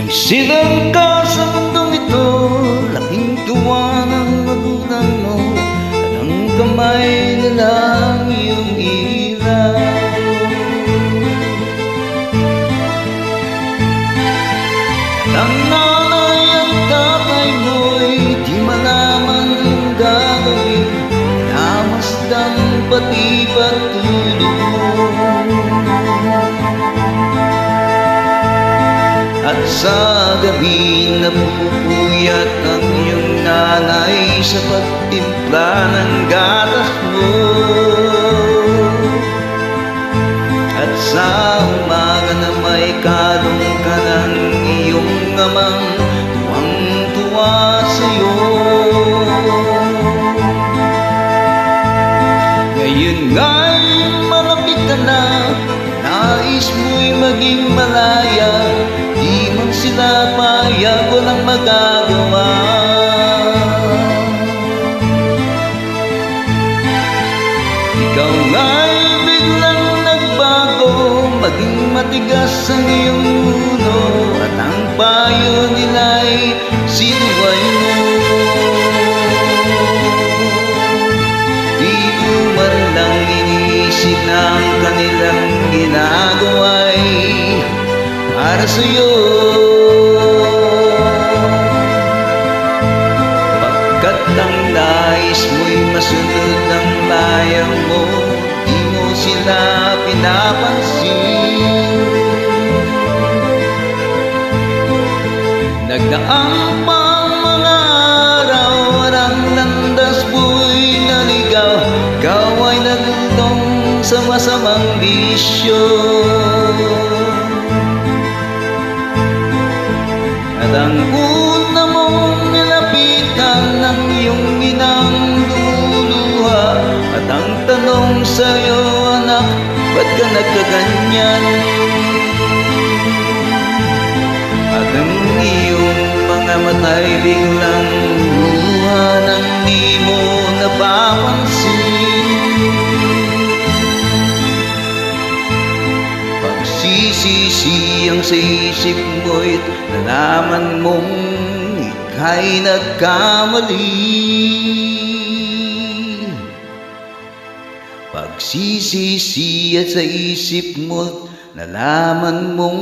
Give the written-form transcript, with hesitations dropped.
Silang ka sa mundong ito, laking tuwa ng magulang mo, at ang kamay nila ang iyong ilaw. Ang nanay at tatay mo'y di malaman ang gagawin, namasdan pati patulog mo. At sa gabi napupuyat ang iyong nanay sa pagtimpla ng gatas mo. At sa umaga na may kalong ka ng iyong amang tuwang-tuwa sa'yo. Ngayon nga'y malapit ka na, nais mo'y maging malaya, di man sila payag, walang magagawa. Ikaw nga'y biglang nagbago, maging matigas ang iyong ulo, at ang payo nila'y sinuway mo. Di mo man lang iniisip na ang kanilang ginagawa'y para sa'yo. Pagkat ang nais mo'y masunod ang layang mo, di mo sila pinapansin. Nagdaang pa ang mga araw at ang landas mo'y naligaw, ikaw ay nalulong sa masamang bisyo. At ang una mong nilapitan ng iyong inang lumuluha, at ang tanong sa'yo, anak, ba't ka nagkaganyan? At ang iyong mga mata'y biglang luha nang di mo napapansin. Pagsisisiyang sa isip mo'y nalaman mong ika'y nagkamali. Pagsisisiyan sa isip mo't nalaman mong